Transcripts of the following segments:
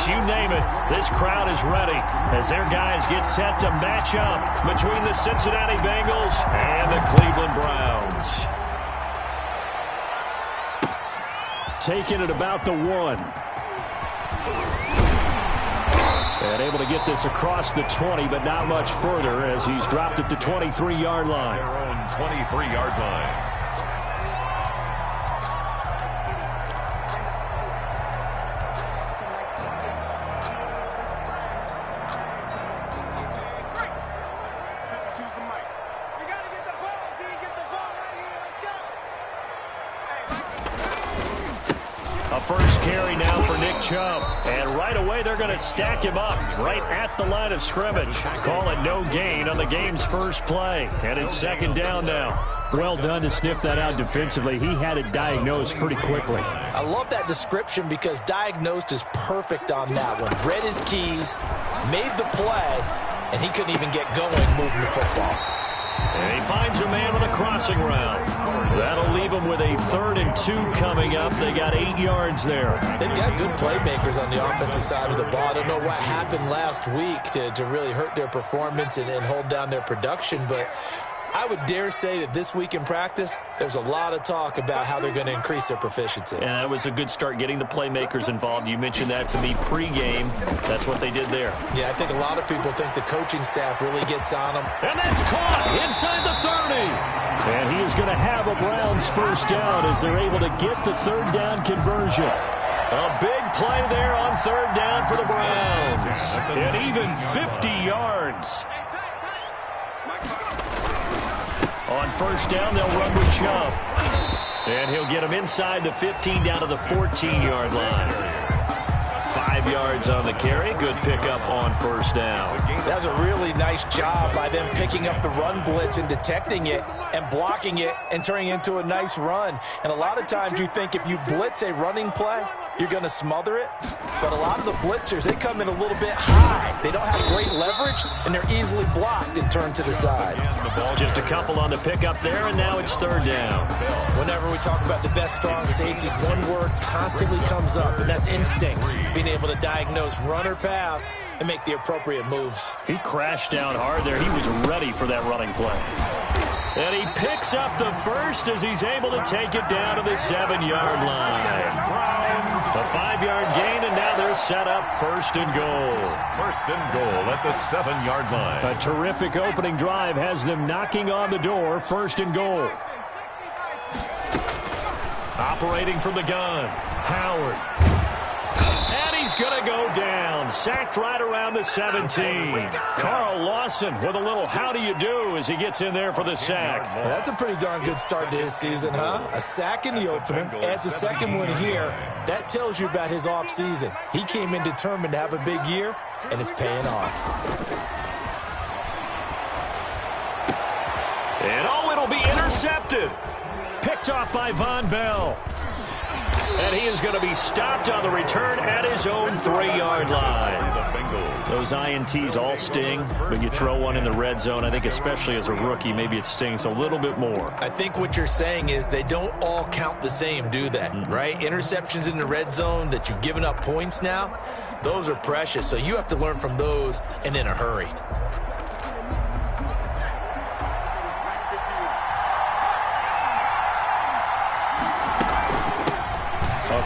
fireworks, you name it. This crowd is ready as their guys get set to match up between the Cincinnati Bengals and the Cleveland Browns. Taking it about the 1. And able to get this across the 20, but not much further as he's dropped it to 23-yard line. Their own 23-yard line. First carry now for Nick Chubb. And right away, they're going to stack him up right at the line of scrimmage. Call it no gain on the game's first play. And it's second down now. Well done to sniff that out defensively. He had it diagnosed pretty quickly. I love that description because diagnosed is perfect on that one. Read his keys, made the play, and he couldn't even get going moving the football. And he finds a man with a crossing route. That'll leave him with a 3rd and 2 coming up. They got 8 yards there. They've got good playmakers on the offensive side of the ball. I don't know what happened last week to really hurt their performance and hold down their production, but I would dare say that this week in practice, there's a lot of talk about how they're going to increase their proficiency. And that was a good start getting the playmakers involved. You mentioned that to me pregame. That's what they did there. Yeah, I think a lot of people think the coaching staff really gets on them. And that's caught inside the 30. And he is going to have a Browns first down as they're able to get the 3rd down conversion. A big play there on 3rd down for the Browns. And even 50 yards. On first down, they'll run with Chubb. And he'll get him inside the 15 down to the 14-yard line. 5 yards on the carry. Good pickup on first down. That's a really nice job by them picking up the run blitz and detecting it and blocking it and turning it into a nice run. And a lot of times you think if you blitz a running play, you're going to smother it. But a lot of the blitzers, they come in a little bit high. They don't have great leverage, and they're easily blocked and turned to the side. Just a couple on the pickup there, and now it's 3rd down. Whenever we talk about the best strong safeties, one word constantly comes up, and that's instincts. Being able to diagnose run or pass and make the appropriate moves. He crashed down hard there. He was ready for that running play. And he picks up the first as he's able to take it down to the 7-yard line. A 5-yard gain, and now they're set up 1st and goal. 1st and goal at the 7-yard line. A terrific opening drive has them knocking on the door. 1st and goal. Operating from the gun, Howard. And he's going to go down. Sacked right around the 17. Carl Lawson with a little how do you do as he gets in there for the sack. Well, that's a pretty darn good start to his season, huh? A sack in the opener, adds a second one here. That tells you about his offseason. He came in determined to have a big year, and it's paying off. And it'll be intercepted. Picked off by Von Bell. And he is going to be stopped on the return at his own 3-yard line. Those INTs all sting, but you throw one in the red zone, I think especially as a rookie, maybe it stings a little bit more. I think what you're saying is they don't all count the same, do they? Right? Interceptions in the red zone that you've given up points now, those are precious. So you have to learn from those and in a hurry.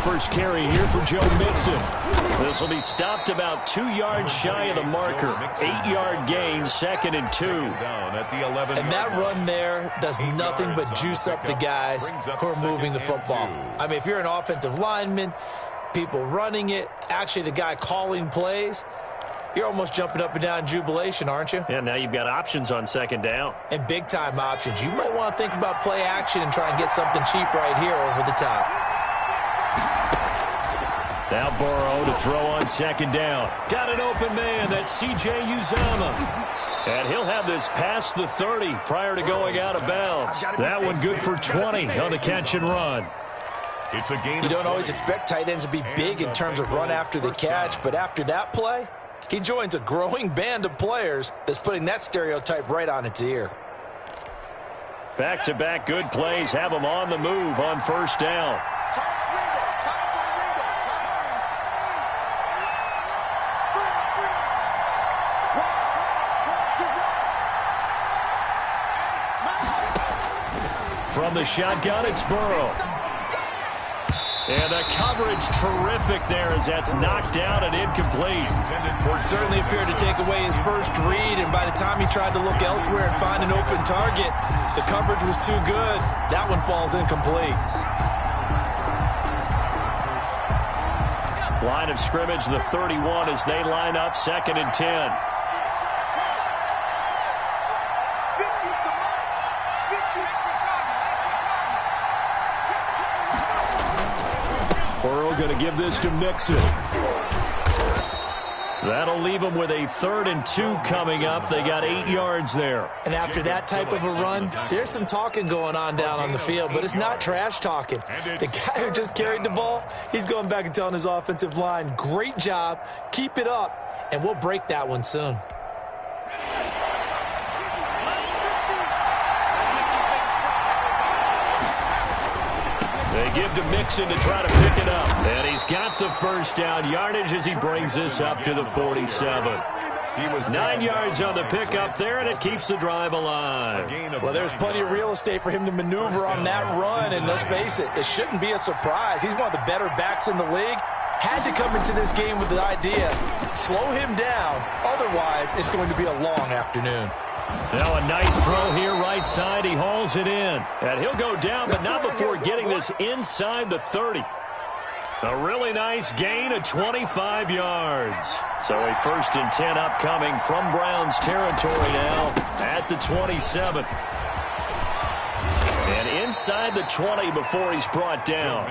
First carry here for Joe Mixon. This will be stopped about 2 yards shy of the marker. 8-yard gain, 2nd and 2. And that run there does nothing but juice up the guys who are moving the football. I mean, if you're an offensive lineman, people running it, actually the guy calling plays, you're almost jumping up and down in jubilation, aren't you? Yeah, now you've got options on 2nd down. And big-time options. You might want to think about play action and try and get something cheap right here over the top. Now Burrow to throw on 2nd down. Got an open man. That's C.J. Uzomah. And he'll have this past the 30 prior to going out of bounds. That one good for 20 on the catch and run. It's a game. You don't always expect tight ends to be big in terms of run after the catch, but after that play, he joins a growing band of players that's putting that stereotype right on its ear. Back-to-back good plays have him on the move on 1st down. From the shotgun, it's Burrow. And the coverage terrific there as that's knocked down and incomplete. Certainly appeared to take away his first read, and by the time he tried to look elsewhere and find an open target, the coverage was too good. That one falls incomplete. Line of scrimmage, the 31 as they line up 2nd and 10. Burrow going to give this to Mixon. That'll leave them with a 3rd and 2 coming up. They got 8 yards there. And after that type of a run, there's some talking going on down on the field, but it's not trash talking. The guy who just carried the ball, he's going back and telling his offensive line, great job, keep it up, and we'll break that one soon. They give to Mixon to try to pick it up. And he's got the first down yardage as he brings this up to the 47. 9 yards on the pickup there, and it keeps the drive alive. Well, there's plenty of real estate for him to maneuver on that run, and let's face it, it shouldn't be a surprise. He's one of the better backs in the league. Had to come into this game with the idea, slow him down, otherwise it's going to be a long afternoon. Now a nice throw here right side. He hauls it in. And he'll go down, but not before getting this inside the 30. A really nice gain of 25 yards. So a 1st and 10 upcoming from Browns territory now at the 27. And inside the 20 before he's brought down.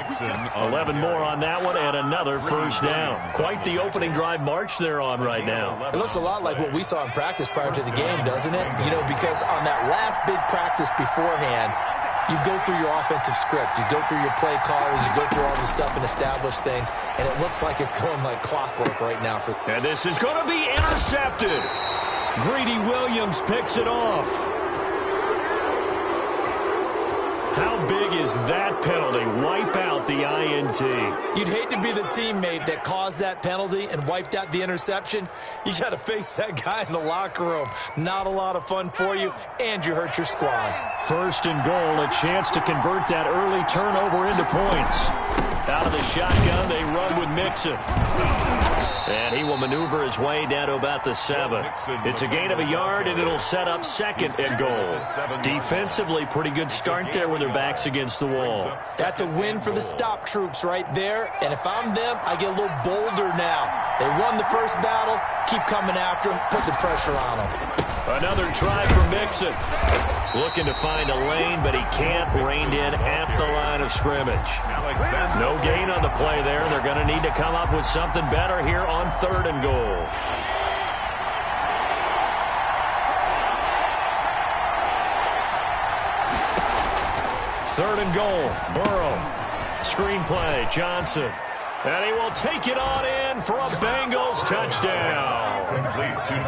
11 more on that one and another first down. Quite the opening drive march they're on right now. It looks a lot like what we saw in practice prior to the game, doesn't it? You know, because on that last big practice beforehand, you go through your offensive script. You go through your play calling. You go through all the stuff and establish things. And it looks like it's going like clockwork right now. And this is going to be intercepted. Greedy Williams picks it off. How big is that penalty? Wipe out the INT. You'd hate to be the teammate that caused that penalty and wiped out the interception. You got to face that guy in the locker room. Not a lot of fun for you, and you hurt your squad. 1st and goal, a chance to convert that early turnover into points. Out of the shotgun, they run with Mixon. And he will maneuver his way down to about the 7. It's a gain of a yard, and it'll set up 2nd and goal. Defensively, pretty good start there with their backs against the wall. That's a win for the stop troops right there. And if I'm them, I get a little bolder now. They won the first battle. Keep coming after them. Put the pressure on them. Another try for Mixon. Looking to find a lane, but he can't. Reined in at the line of scrimmage. No gain on the play there. They're going to need to come up with something better here on 3rd and goal. Third and goal. Burrow. Screen play. Johnson. And he will take it on in for a Bengals touchdown.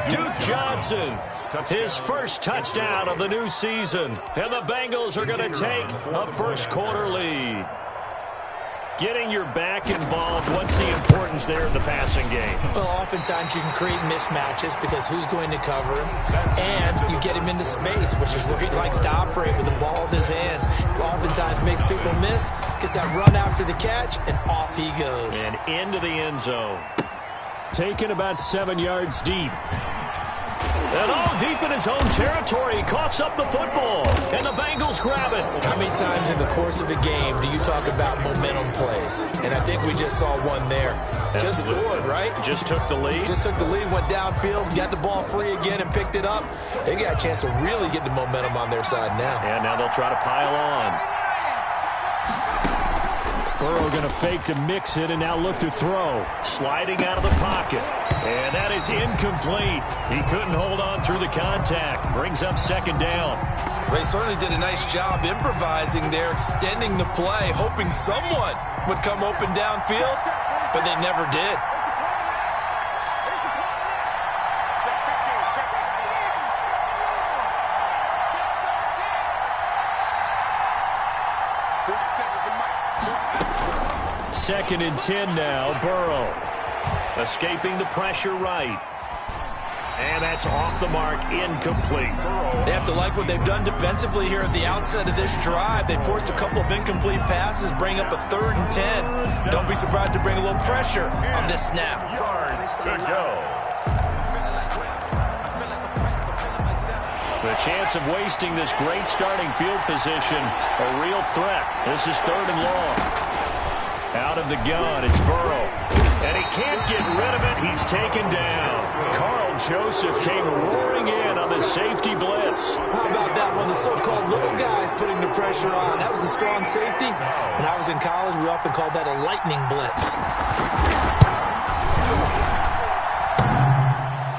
Duke Johnson, his first touchdown of the new season. And the Bengals are going to take a first-quarter lead. Getting your back involved, what's the importance there in the passing game? Well, oftentimes you can create mismatches because who's going to cover him? And you get him into space, which is where he likes to operate with the ball in his hands. Oftentimes makes people miss, gets that run after the catch, and off he goes. And into the end zone. Taken about 7 yards deep. And deep in his own territory, he coughs up the football, and the Bengals grab it. How many times in the course of a game do you talk about momentum plays? And I think we just saw one there. Just scored, right? Just took the lead. Just took the lead, went downfield, got the ball free again, and picked it up. They got a chance to really get the momentum on their side now. And now they'll try to pile on. Burrow going to fake to mix it and now look to throw. Sliding out of the pocket. And that is incomplete. He couldn't hold on through the contact. Brings up 2nd down. They certainly did a nice job improvising there, extending the play, hoping someone would come open downfield, but they never did. Second and 10 now. Burrow escaping the pressure right. And that's off the mark, incomplete. They have to like what they've done defensively here at the outset of this drive. They forced a couple of incomplete passes, bring up a 3rd and 10. Don't be surprised to bring a little pressure on this snap. Yards to go. The chance of wasting this great starting field position, a real threat. This is 3rd and long. Out of the gun, it's Burrow. And he can't get rid of it. He's taken down. Carl Joseph came roaring in on the safety blitz. How about that one? The so-called little guys putting the pressure on. That was a strong safety. When I was in college, we often called that a lightning blitz.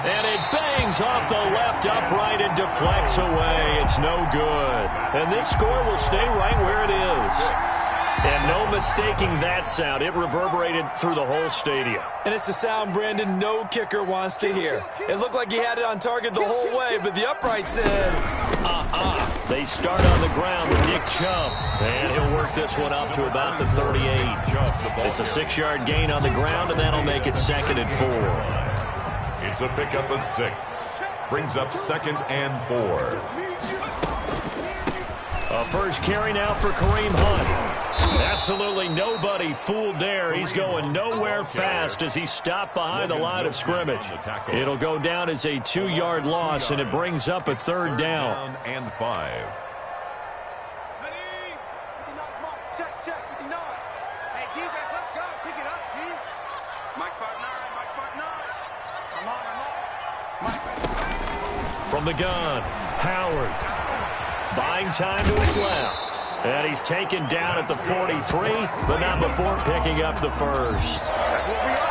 And it bangs off the left upright and deflects away. It's no good. And this score will stay right where it is. And no mistaking that sound. It reverberated through the whole stadium. And it's the sound, Brandon, no kicker wants to hear. It looked like he had it on target the whole way, but the upright said, They start on the ground with Nick Chubb. And he'll work this one up to about the 38. It's a 6-yard gain on the ground, and that'll make it 2nd and 4. It's a pickup of 6. Brings up 2nd and 4. A first carry now for Kareem Hunt. Absolutely nobody fooled there. He's going nowhere fast as he stopped behind the line of scrimmage. It'll go down as a 2-yard loss, and it brings up a 3rd down. And 5. From the gun, Howard buying time to his left. And he's taken down at the 43, but not before picking up the first.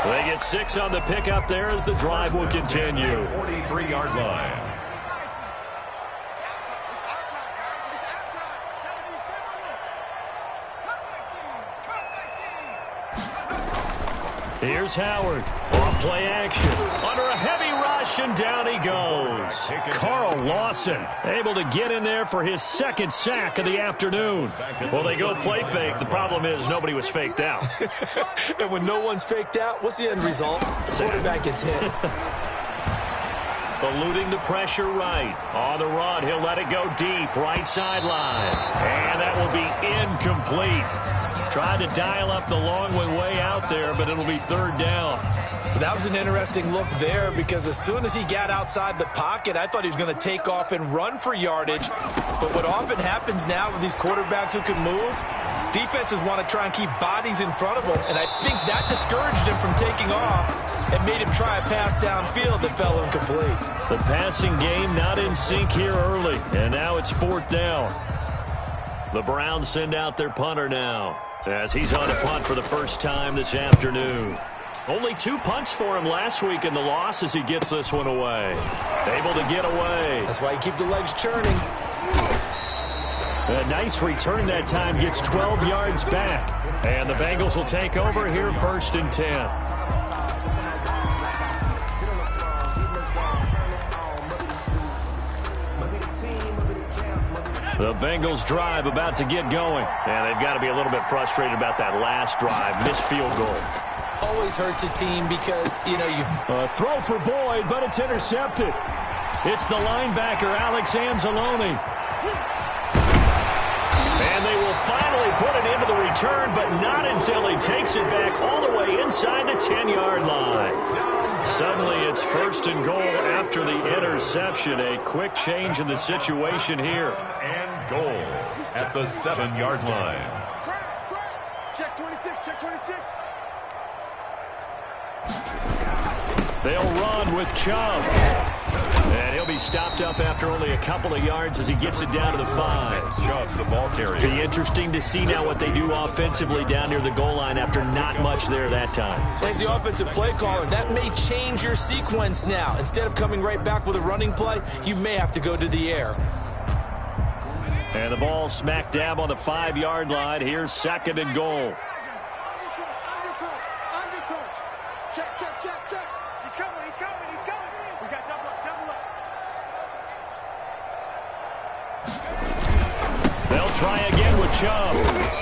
They get 6 on the pickup there as the drive will continue. 43-yard line. Here's Howard. Off play action. Under a heavy rush, and down he goes. Carl Lawson able to get in there for his 2nd sack of the afternoon. Well, they go play fake. The problem is nobody was faked out. And when no one's faked out, what's the end result? Quarterback gets hit. Eluding the pressure right. On the run, he'll let it go deep. Right sideline. And that will be incomplete. Tried to dial up the long way out there, but it'll be 3rd down. That was an interesting look there because as soon as he got outside the pocket, I thought he was going to take off and run for yardage. But what often happens now with these quarterbacks who can move, defenses want to try and keep bodies in front of them, and I think that discouraged him from taking off and made him try a pass downfield that fell incomplete. The passing game not in sync here early, and now it's 4th down. The Browns send out their punter now, as he's on a punt for the first time this afternoon. Only 2 punts for him last week in the loss as he gets this one away. Able to get away. That's why you keep the legs churning. A nice return that time, gets 12 yards back. And the Bengals will take over here 1st and 10. The Bengals drive about to get going. And they've got to be a little bit frustrated about that last drive. Missed field goal. Always hurts a team because, you throw for Boyd, but it's intercepted. It's the linebacker, Alex Anzalone. And they will finally put it into the return, but not until he takes it back all the way inside the 10-yard line. Suddenly it's 1st and goal after the interception. A quick change in the situation here. And goal at the 7-yard line. Check 26, check 26. They'll run with Chubb. And he'll be stopped up after only a couple of yards as he gets it down to the 5. Chubb, the ball carrier. Be interesting to see now what they do offensively down near the goal line after not much there that time. As the offensive play caller, that may change your sequence now. Instead of coming right back with a running play, you may have to go to the air. And the ball smack dab on the 5-yard line. Here's 2nd and goal. Check, check, check, check. He's coming, he's coming, he's coming. We got double up, double up. They'll try again with Chubb.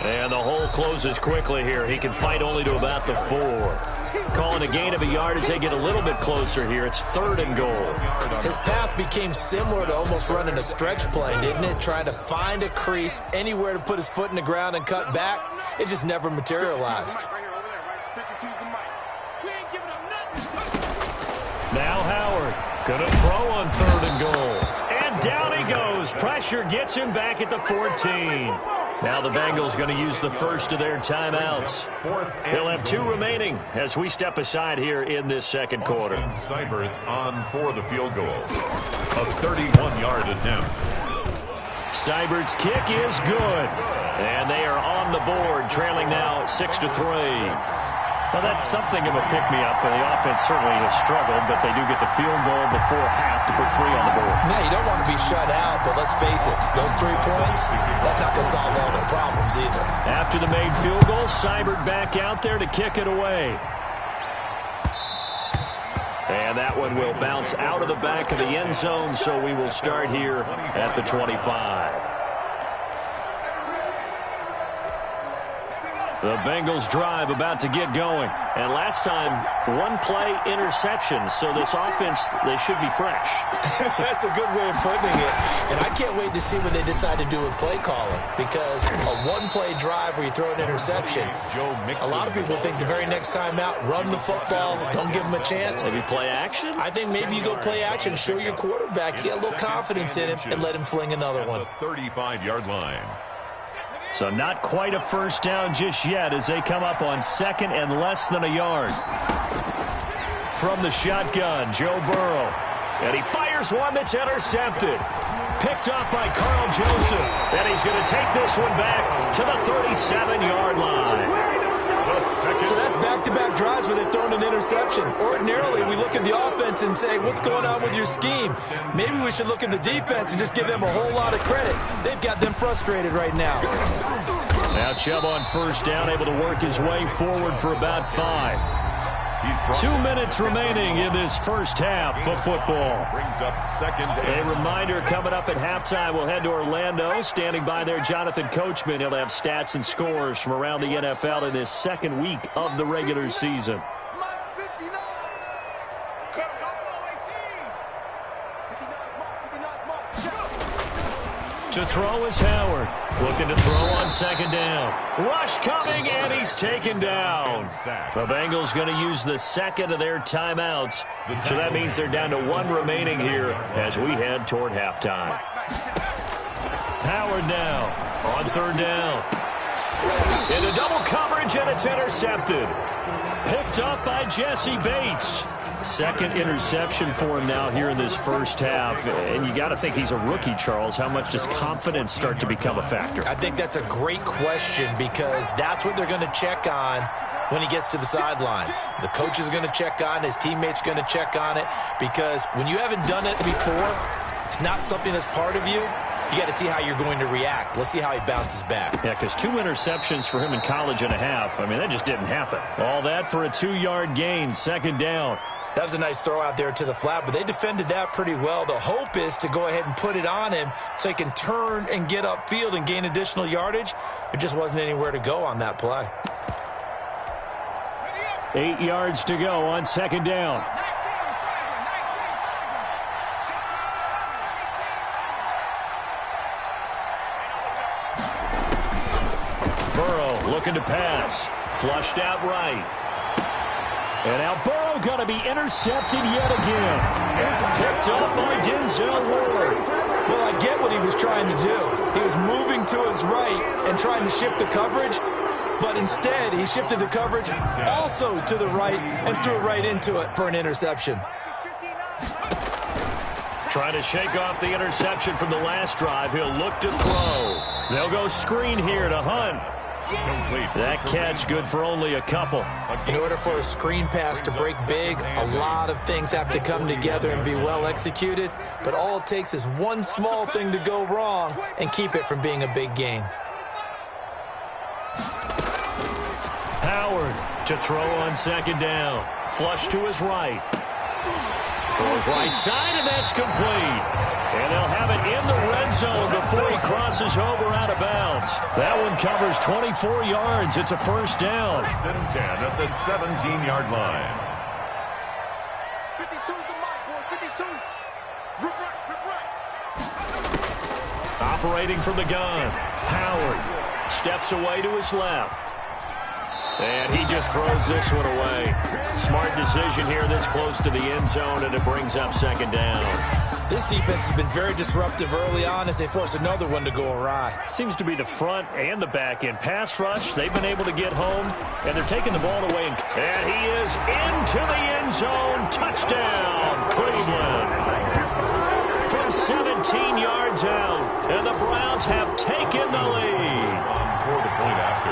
And the hole closes quickly here. He can fight only to about the 4. Calling a gain of a yard as they get a little bit closer here. It's 3rd and goal. His path became similar to almost running a stretch play, didn't it? Trying to find a crease, anywhere to put his foot in the ground and cut back. It just never materialized. Now Howard going to throw on 3rd and goal. And down he goes. Pressure gets him back at the 14. Now the Bengals going to use the first of their timeouts. They'll have 2 remaining as we step aside here in this second quarter. Seibert on for the field goal. A 31-yard attempt. Seibert's kick is good. And they are on the board, trailing now 6-3. Well, that's something of a pick-me-up. The offense certainly has struggled, but they do get the field goal before half to put 3 on the board. Yeah, you don't want to be shut out, but let's face it, those 3 points, that's not going to solve all their problems either. After the made field goal, Seibert back out there to kick it away. And that one will bounce out of the back of the end zone, so we will start here at the 25. The Bengals drive about to get going. And last time, 1-play interception. So this offense, they should be fresh. That's a good way of putting it. And I can't wait to see what they decide to do with play calling. Because a 1-play drive where you throw an interception, a lot of people think the very next time out, run the football, don't give them a chance. Maybe play action? I think maybe you go play action, show your quarterback, get a little confidence in him, and let him fling another one. 35-yard line. So not quite a first down just yet as they come up on 2nd and less than a yard. From the shotgun, Joe Burrow. And he fires one that's intercepted. Picked up by Carl Joseph. And he's going to take this one back to the 37-yard line. So that's back-to-back drives where they've thrown an interception. Ordinarily, we look at the offense and say, what's going on with your scheme? Maybe we should look at the defense and just give them a whole lot of credit. They've got them frustrated right now. Now Chubb on first down, able to work his way forward for about 5. 2 minutes remaining in this first half of football. Brings up 2nd. A reminder coming up at halftime, we'll head to Orlando. Standing by there, Jonathan Coachman. He'll have stats and scores from around the NFL in this second week of the regular season. To throw is Howard. Looking to throw on 2nd down. Rush coming, and he's taken down. The Bengals going to use the 2nd of their timeouts. So that means they're down to 1 remaining here as we head toward halftime. Howard now on 3rd down. Into double coverage, and it's intercepted. Picked up by Jesse Bates. 2nd interception for him now here in this first half. And you got to think he's a rookie, Charles. How much does confidence start to become a factor? I think that's a great question because that's what they're going to check on when he gets to the sidelines. The coach is going to check on it. His teammates are going to check on it because when you haven't done it before, it's not something that's part of you. You got to see how you're going to react. Let's see how he bounces back. Yeah, because 2 interceptions for him in college and a half. I mean, that just didn't happen. All that for a 2-yard gain, 2nd down. That was a nice throw out there to the flat, but they defended that pretty well. The hope is to go ahead and put it on him so he can turn and get upfield and gain additional yardage. There just wasn't anywhere to go on that play. 8 yards to go on 2nd down. Burrow looking to pass. Flushed out right. And now Burrow going to be intercepted yet again. Picked up by Denzel Ward. Well, I get what he was trying to do. He was moving to his right and trying to shift the coverage, but instead he shifted the coverage also to the right and threw it right into it for an interception. Trying to shake off the interception from the last drive. He'll look to throw. They'll go screen here to Hunt. That catch good for only a couple. In order for a screen pass to break big, a lot of things have to come together and be well executed. But all it takes is one small thing to go wrong and keep it from being a big game. Howard to throw on 2nd down. Flush to his right. Throws right side, and that's complete. And they'll have it in the red zone before he crosses over out of bounds. That one covers 24 yards. It's a first down. First and 10 at the 17-yard line. 52 is the mic, boy. 52. Rip right. Operating from the gun. Howard steps away to his left. And he just throws this one away. Smart decision here this close to the end zone, and it brings up second down. This defense has been very disruptive early on as they force another one to go awry. Seems to be the front and the back end. Pass rush, they've been able to get home, and they're taking the ball away. And he is into the end zone. Touchdown, Cleveland. From 17 yards out, and the Browns have taken the lead.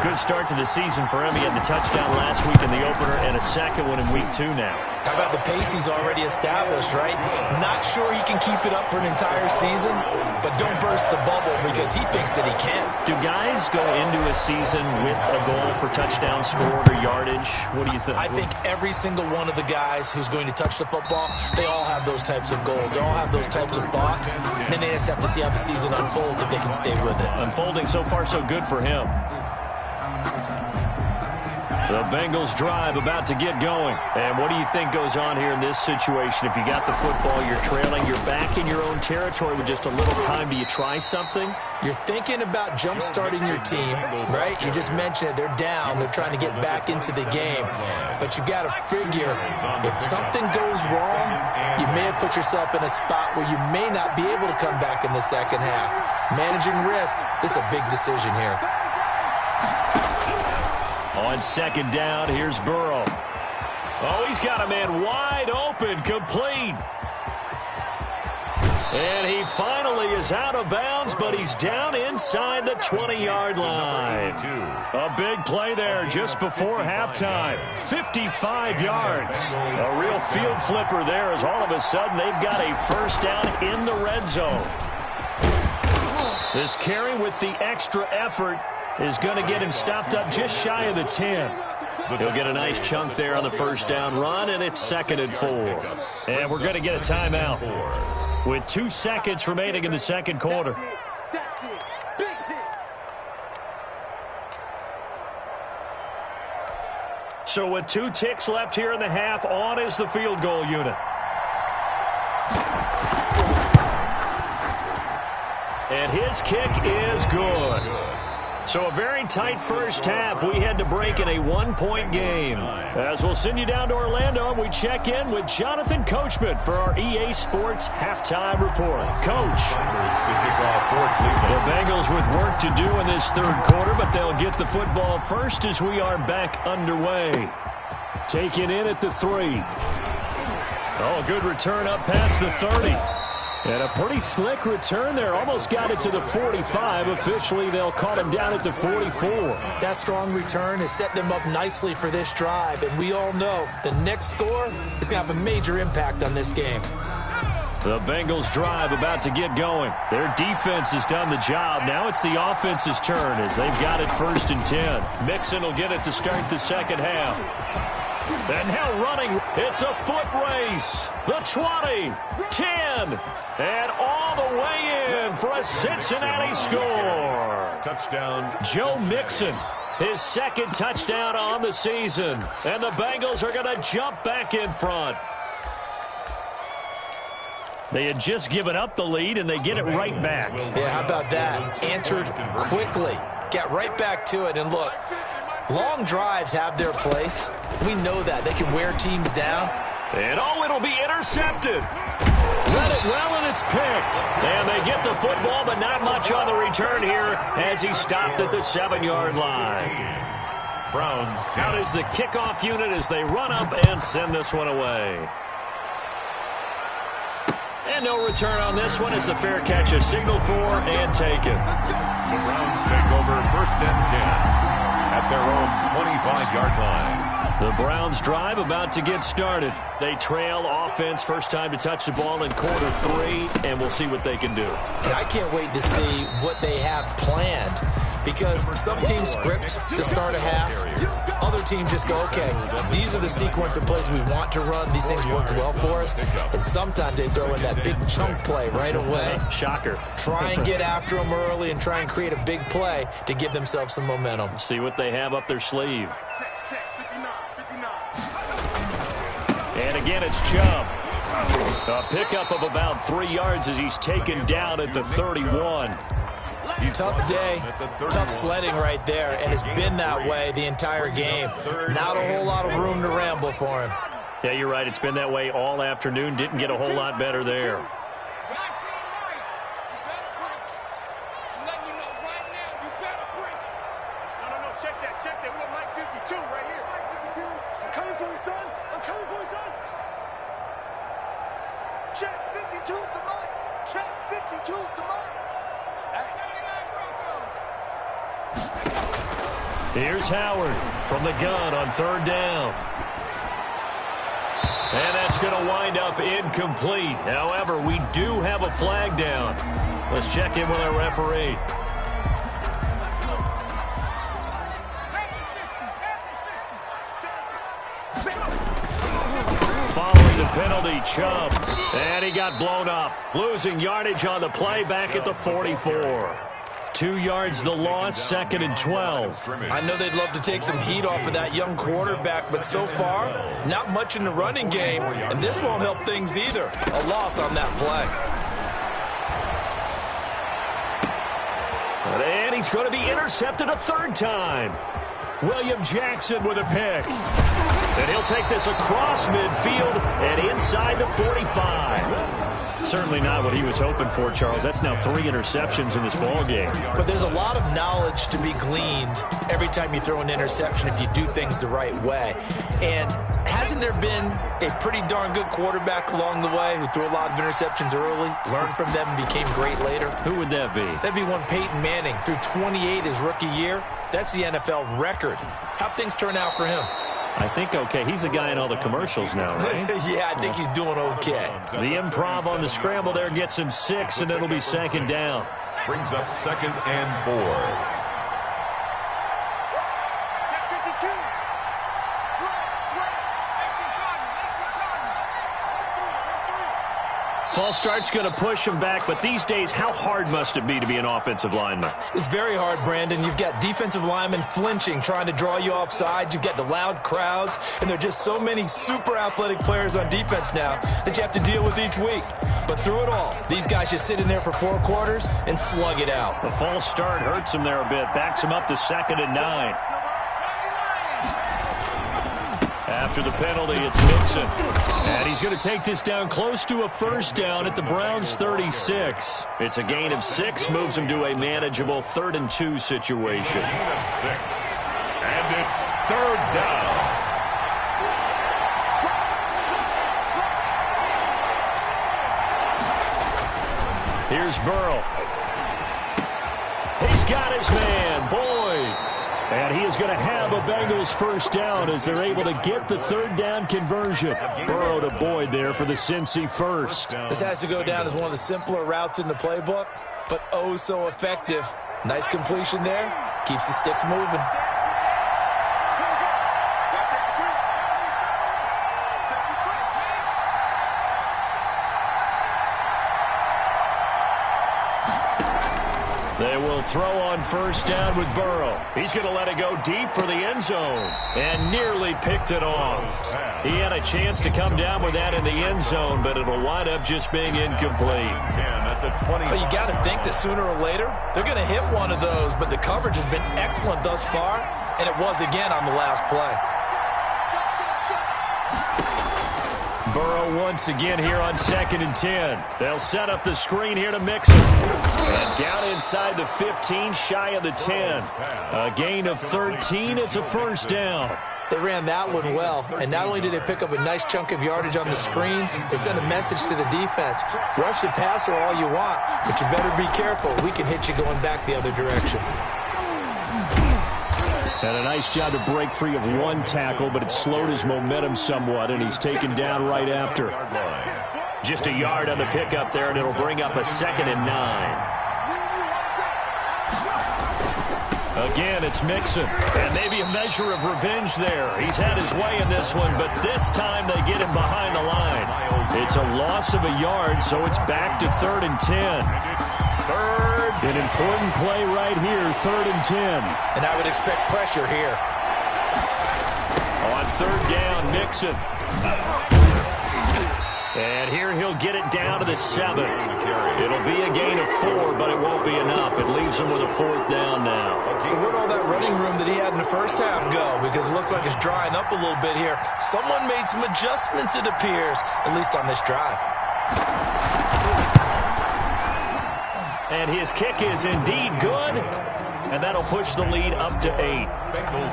Good start to the season for him. He had the touchdown last week in the opener and a second one in week 2 now. How about the pace he's already established, right? Not sure he can keep it up for an entire season, but don't burst the bubble because he thinks that he can. Do guys go into a season with a goal for touchdown scored or yardage? What do you think? I think every single one of the guys who's going to touch the football, they all have those types of goals. They all have those types of thoughts. Then they just have to see how the season unfolds if they can stay with it. Unfolding so far so good for him. The Bengals drive about to get going. And what do you think goes on here in this situation? If you got the football, you're trailing, you're back in your own territory with just a little time. Do you try something? You're thinking about jump-starting your team, right? You just mentioned it. They're down. They're trying to get back into the game. But you got to figure, if something goes wrong, you may have put yourself in a spot where you may not be able to come back in the second half. Managing risk, this is a big decision here. On second down, here's Burrow. Oh, he's got a man wide open, complete. And he finally is out of bounds, but he's down inside the 20-yard line. A big play there just before halftime. 55 yards. A real field flipper there as all of a sudden they've got a first down in the red zone. This carry with the extra effort is going to get him stopped up just shy of the 10. He'll get a nice chunk there on the first down run, and it's 2nd and 4. And we're going to get a timeout with 2 seconds remaining in the second quarter. So with 2 ticks left here in the half, on is the field goal unit. And his kick is good. So a very tight first half. We had to break in a 1-point game. As we'll send you down to Orlando, and we check in with Jonathan Coachman for our EA Sports Halftime Report. Coach. The Bengals with work to do in this third quarter, but they'll get the football first as we are back underway. Taken in at the 3. Oh, a good return up past the 30. And a pretty slick return there. Almost got it to the 45. Officially, they'll call him down at the 44. That strong return has set them up nicely for this drive. And we all know the next score is going to have a major impact on this game. The Bengals drive about to get going. Their defense has done the job. Now it's the offense's turn as they've got it 1st and 10. Mixon will get it to start the second half. And now running, it's a foot race. The 20, 10, and all the way in for a Cincinnati score. Touchdown. Joe Mixon, his 2nd touchdown on the season. And the Bengals are going to jump back in front. They had just given up the lead, and they get it right back. Yeah, how about that? Answered quickly. Get right back to it. And look, long drives have their place. We know that. They can wear teams down. And oh, it'll be intercepted. Read it well, and it's picked. And they get the football, but not much on the return here as he stopped at the 7-yard line. Browns. Out is the kickoff unit as they run up and send this one away. And no return on this one as the fair catch is signaled for and taken. The Browns take over 1st and 10 at their own 25-yard line. The Browns drive about to get started. They trail offense, first time to touch the ball in quarter 3, and we'll see what they can do. I can't wait to see what they have planned. because some teams script to start a half. Other teams just go, okay, these are the sequence of plays we want to run. These things worked well for us. And sometimes they throw in that big chunk play right away. Shocker. Try and get after them early and try and create a big play to give themselves some momentum. See what they have up their sleeve. And again, it's Chubb. A pickup of about 3 yards as he's taken down at the 31. Tough day, tough sledding right there, and it's been that way the entire game. Not a whole lot of room to ramble for him. Yeah, you're right. It's been that way all afternoon. Didn't get a whole lot better there. Check that. We got Mike 52 right here. I'm coming for you, son. Check 52's the Mike. Check 52's the Mike. Here's Howard from the gun on 3rd down. And that's going to wind up incomplete. However, we do have a flag down. Let's check in with our referee. Following the penalty, Chubb. And he got blown up. Losing yardage on the play back at the 44. 2 yards the loss, 2nd and 12. I know they'd love to take some heat off of that young quarterback, but so far, not much in the running game, and this won't help things either. A loss on that play. And he's going to be intercepted a 3rd time. William Jackson with a pick. And he'll take this across midfield and inside the 45. Certainly not what he was hoping for, Charles. That's now 3 interceptions in this ball game. But there's a lot of knowledge to be gleaned every time you throw an interception if you do things the right way. And hasn't there been a pretty darn good quarterback along the way who threw a lot of interceptions early, learned from them, and became great later? Who would that be? That'd be one Peyton Manning. Threw 28 his rookie year. That's the NFL record. How'd things turn out for him? I think okay. He's the guy in all the commercials now, right? Yeah, I think he's doing okay. The improv on the scramble there gets him 6, and it'll be 2nd down. Brings up 2nd and 4. False start's going to push him back, but these days, how hard must it be to be an offensive lineman? It's very hard, Brandon. You've got defensive linemen flinching, trying to draw you off sides. You've got the loud crowds, and there are just so many super athletic players on defense now that you have to deal with each week. But through it all, these guys just sit in there for 4 quarters and slug it out. The false start hurts him there a bit, backs him up to 2nd and 9. After the penalty, it's Mixon. And he's going to take this down close to a 1st down at the Browns' 36. It's a gain of 6, moves him to a manageable 3rd and 2 situation. Gain of 6. And it's 3rd down. Here's Burrow. He's got his man, Boyd. And he is going to have a Bengals 1st down as they're able to get the 3rd down conversion. Burrow to Boyd there for the Cincy 1st. This has to go down as one of the simpler routes in the playbook, but oh so effective. Nice completion there. Keeps the sticks moving. They will throw on 1st down with Burrow. He's going to let it go deep for the end zone and nearly picked it off. He had a chance to come down with that in the end zone, but it'll wind up just being incomplete. Well, you got to think that sooner or later they're going to hit one of those, but the coverage has been excellent thus far, and it was again on the last play. Burrow once again here on 2nd and 10. They'll set up the screen here to Mixon. And down inside the 15, shy of the 10. A gain of 13. It's a 1st down. They ran that one well, and not only did they pick up a nice chunk of yardage on the screen, they sent a message to the defense. Rush the passer all you want, but you better be careful. We can hit you going back the other direction. And a nice job to break free of one tackle, but it slowed his momentum somewhat, and he's taken down right after. Just a yard on the pickup there, and it'll bring up a 2nd and 9. Again, it's Mixon. And maybe a measure of revenge there. He's had his way in this one, but this time they get him behind the line. It's a loss of a yard, so it's back to 3rd and 10. An important play right here, 3rd and 10. And I would expect pressure here. On 3rd down, Mixon. And here he'll get it down to the 7. It'll be a gain of 4, but it won't be enough. It leaves him with a 4th down now. So where'd all that running room that he had in the first half go? Because it looks like it's drying up a little bit here. Someone made some adjustments, it appears, at least on this drive. And his kick is indeed good. And that'll push the lead up to 8.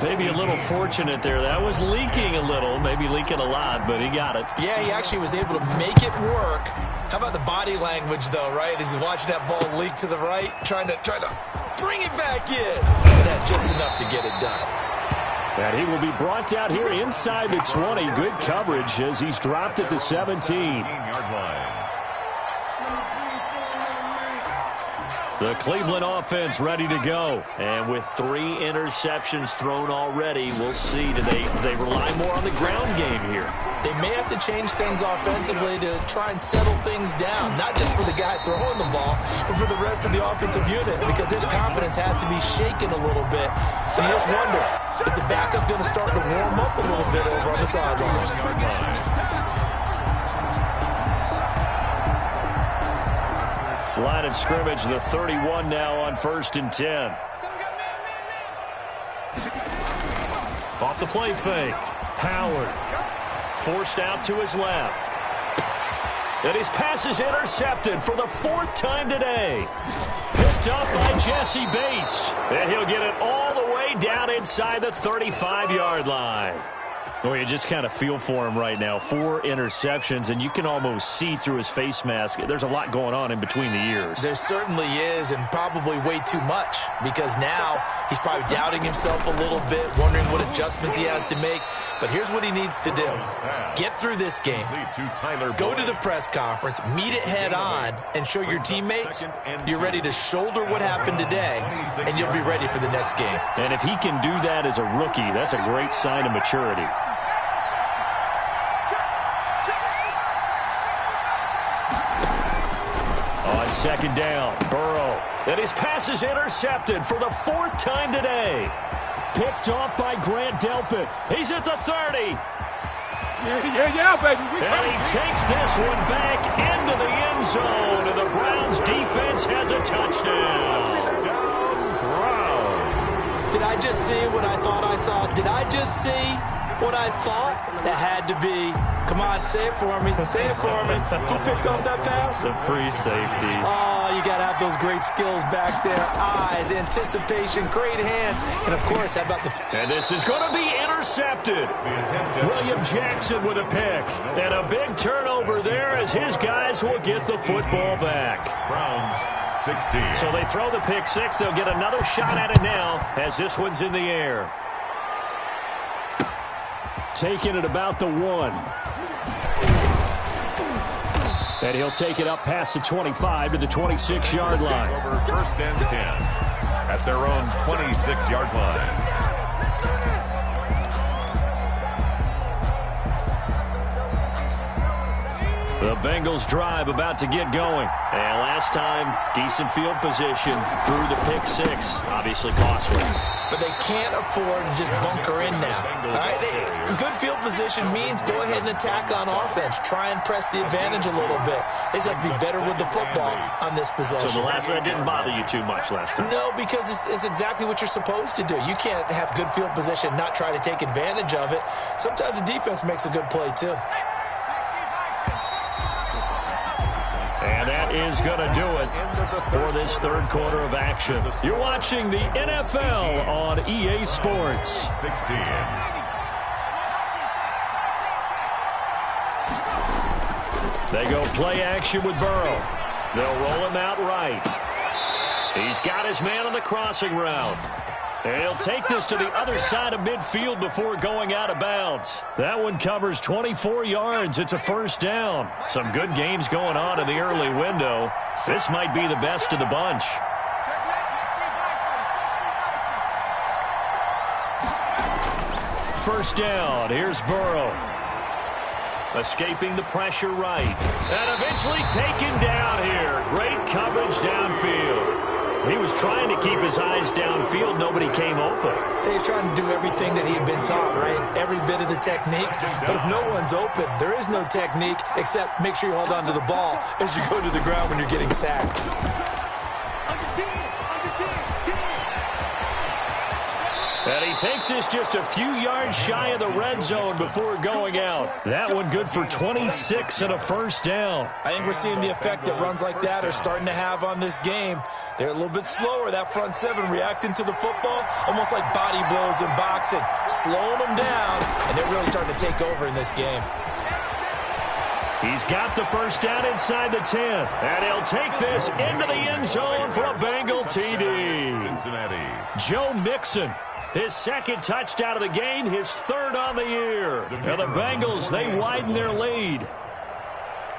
Maybe a little fortunate there. That was leaking a little, maybe leaking a lot, but he got it. Yeah, he actually was able to make it work. How about the body language, though, right? As he's watching that ball leak to the right, trying to bring it back in. And that just enough to get it done. And he will be brought out here inside the 20. Good coverage as he's dropped at the 17-yard line. The Cleveland offense ready to go. And with 3 interceptions thrown already, we'll see. Do they rely more on the ground game here? They may have to change things offensively to try and settle things down. Not just for the guy throwing the ball, but for the rest of the offensive unit. Because his confidence has to be shaken a little bit. And you just wonder, is the backup going to start to warm up a little bit over on the sideline? Line of scrimmage, the 31 now on 1st and 10. Off the play fake. Howard forced out to his left. And his pass is intercepted for the 4th time today. Picked up by Jesse Bates. And he'll get it all the way down inside the 35-yard line. Well, you just kind of feel for him right now. 4 interceptions, and you can almost see through his face mask. There's a lot going on in between the ears. There certainly is, and probably way too much, because now he's probably doubting himself a little bit, wondering what adjustments he has to make. But here's what he needs to do. Get through this game. Go to the press conference, meet it head on, and show your teammates you're ready to shoulder what happened today, and you'll be ready for the next game. And if he can do that as a rookie, that's a great sign of maturity. On 2nd down, Burrow. And his pass is intercepted for the 4th time today. Picked off by Grant Delpit. He's at the 30. Yeah, baby. And he takes this one back into the end zone. And the Browns defense has a touchdown. Did I just see what I thought I saw? Did I just see what I thought? That had to be. Come on, say it for me. Say it for me. Who picked up that pass? The free safety. Oh, you got to have those great skills back there. Eyes, anticipation, great hands. And, of course, how about the... And this is going to be intercepted. William Jackson with a pick. And a big turnover there as his guys will get the football back. Browns 16. So they throw the pick 6. They'll get another shot at it now as this one's in the air. Taking it about the 1. And he'll take it up past the 25 to the 26-yard line. Over 1st and 10 at their own 26-yard line. The Bengals drive about to get going. And last time, decent field position through the pick 6. Obviously costly. But they can't afford to just bunker in now. All right, good field position means go ahead and attack on offense. Try and press the advantage a little bit. They just have to be better with the football on this possession. So the last one didn't bother you too much last time? No, because it's exactly what you're supposed to do. You can't have good field position, not try to take advantage of it. Sometimes the defense makes a good play, too. And that is going to do it for this 3rd quarter of action. You're watching the NFL on EA Sports. 16. They go play action with Burrow. They'll roll him out right. He's got his man on the crossing route. And he'll take this to the other side of midfield before going out of bounds. That one covers 24 yards. It's a 1st down. Some good games going on in the early window. This might be the best of the bunch. first down. Here's Burrow. Escaping the pressure right. And eventually taken down here. Great coverage downfield. He was trying to keep his eyes downfield. Nobody came open. He's trying to do everything that he had been taught, right? Every bit of the technique. But if no one's open, there is no technique except make sure you hold on to the ball as you go to the ground when you're getting sacked. And he takes this just a few yards shy of the red zone before going out. That one good for 26 and a first down. I think we're seeing the effect that runs like that are starting to have on this game. They're a little bit slower, that front seven, reacting to the football, almost like body blows in boxing, slowing them down, and they're really starting to take over in this game. He's got the first down inside the 10, and he'll take this into the end zone for a Bengal TD. Cincinnati. Joe Mixon. His second touchdown of the game, his third on the year. And the Bengals, they widen their lead.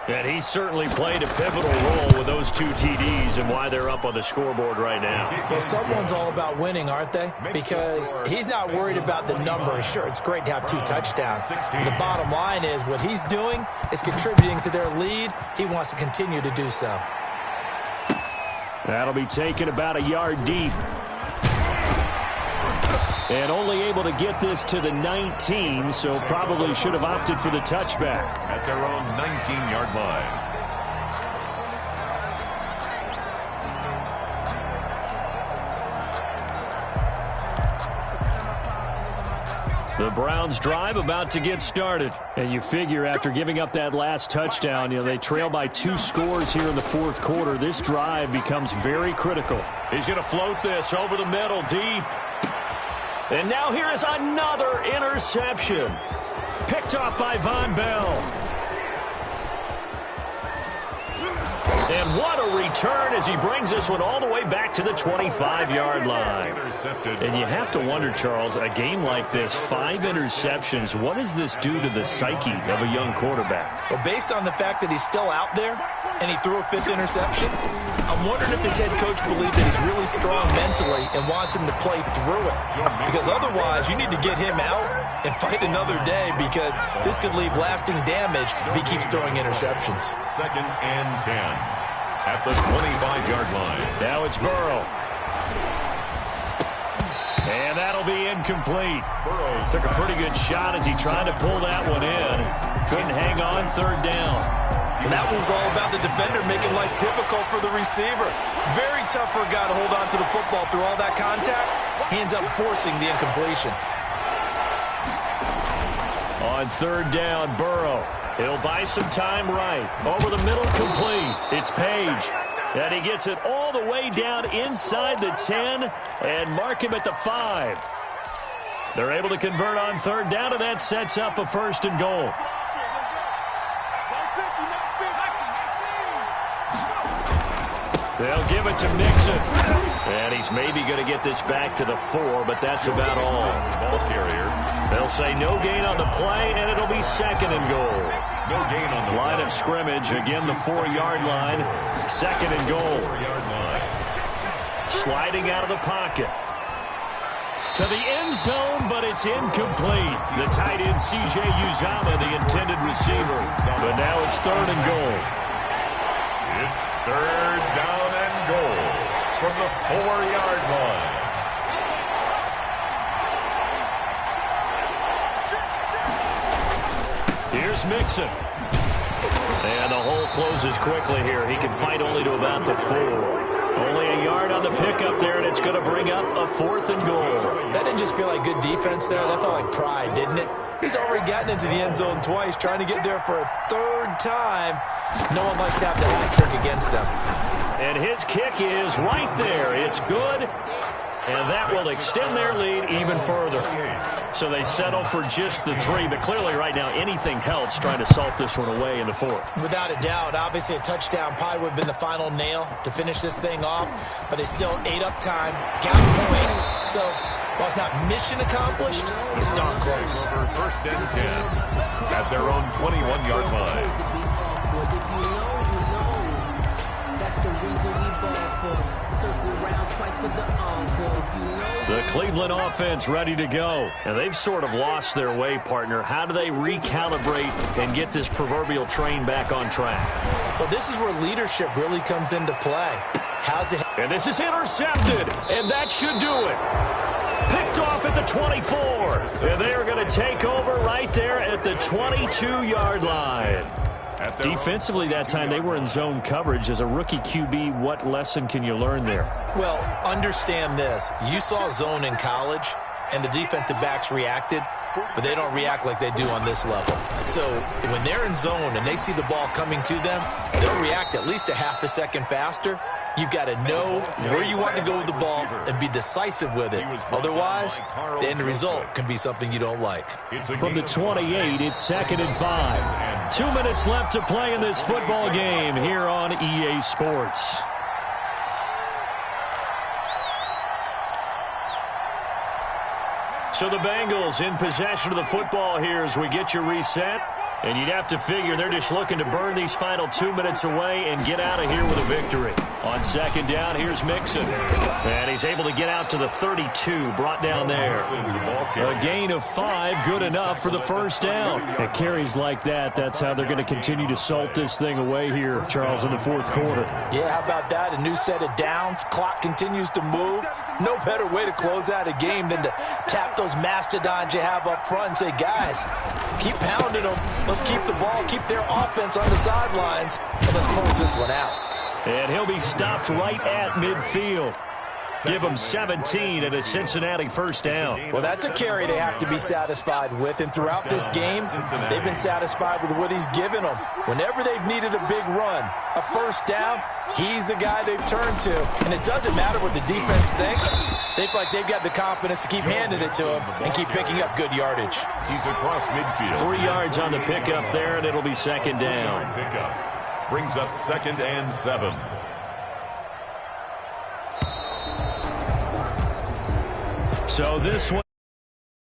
And he certainly played a pivotal role with those 2 TDs and why they're up on the scoreboard right now. Well, someone's all about winning, aren't they? Because he's not worried about the number. Sure, it's great to have 2 touchdowns. But the bottom line is what he's doing is contributing to their lead. He wants to continue to do so. That'll be taken about a yard deep. And only able to get this to the 19, so probably should have opted for the touchback. At their own 19-yard line. The Browns drive about to get started. And you figure after giving up that last touchdown, they trail by 2 scores here in the fourth quarter. This drive becomes very critical. He's going to float this over the middle deep. And now here is another interception. Picked off by Von Bell. And what a return as he brings this one all the way back to the 25-yard line. And you have to wonder, Charles, a game like this, 5 interceptions, what does this do to the psyche of a young quarterback? Well, based on the fact that he's still out there and he threw a 5th interception, I'm wondering if his head coach believes that he's really strong mentally and wants him to play through it. Because otherwise, you need to get him out and fight another day because this could leave lasting damage if he keeps throwing interceptions. 2nd and 10 at the 25-yard line. Now it's Burrow. And that'll be incomplete. Took a pretty good shot as he tried to pull that one in. Couldn't hang on, 3rd down. And that was all about the defender making life difficult for the receiver. Very tough for a guy to hold on to the football through all that contact. He ends up forcing the incompletion. On 3rd down, Burrow. He'll buy some time right. Over the middle, complete. It's Page. And he gets it all the way down inside the 10 and mark him at the 5. They're able to convert on 3rd down, and that sets up a 1st and goal. They'll give it to Mixon. And he's maybe going to get this back to the 4, but that's about all. Ball carrier. They'll say no gain on the play, and it'll be 2nd and goal. No gain on the line of scrimmage. Again, the 4-yard line. 2nd and goal. 4-yard line. Sliding out of the pocket. To the end zone, but it's incomplete. The tight end, C.J. Uzomah, the intended receiver. But now it's 3rd and goal. It's 3rd down and goal from the 4-yard line. Here's Mixon. And the hole closes quickly here. He can fight only to about the 4. Only a yard on the pickup there, and it's going to bring up a 4th and goal. That didn't just feel like good defense there. That felt like pride, didn't it? He's already gotten into the end zone twice, trying to get there for a 3rd time. No one likes to have the hat trick against them. And his kick is right there. It's good. And that will extend their lead even further. So they settle for just the 3. But clearly right now anything helps trying to salt this one away in the 4th. Without a doubt. Obviously a touchdown probably would have been the final nail to finish this thing off. But they still ate up time, got points. So while it's not mission accomplished, it's darn close. 1st and 10 at their own 21-yard line. The Cleveland offense ready to go. And they've sort of lost their way, partner. How do they recalibrate and get this proverbial train back on track? Well, this is where leadership really comes into play. How's it? And this is intercepted, and that should do it. Picked off at the 24. And they are going to take over right there at the 22-yard line. Defensively that time, they were in zone coverage. As a rookie QB, what lesson can you learn there? Well, understand this. You saw zone in college, and the defensive backs reacted, but they don't react like they do on this level. So when they're in zone and they see the ball coming to them, they'll react at least a half a second faster. You've got to know where you want to go with the ball and be decisive with it. Otherwise, the end result can be something you don't like. From the 28, it's 2nd and 5. 2 minutes left to play in this football game here on EA Sports. So the Bengals in possession of the football here as we get you reset. And you'd have to figure they're just looking to burn these final 2 minutes away and get out of here with a victory. On 2nd down, here's Mixon. And he's able to get out to the 32, brought down there. A gain of 5, good enough for the first down. At carries like that, that's how they're going to continue to salt this thing away here, Charles, in the fourth quarter. Yeah, how about that? A new set of downs. Clock continues to move. No better way to close out a game than to tap those mastodons you have up front and say, guys, keep pounding them. Let's keep the ball, keep their offense on the sidelines, and let's close this one out. And he'll be stopped right at midfield. Give them 17 and a Cincinnati first down. Well, that's a carry they have to be satisfied with. And throughout this game, they've been satisfied with what he's given them. Whenever they've needed a big run, a first down, he's the guy they've turned to. And it doesn't matter what the defense thinks. They feel like they've got the confidence to keep handing it to him and keep picking up good yardage. He's across midfield. 3 yards on the pickup there, and it'll be 2nd down. Pickup brings up 2nd and 7. So this one.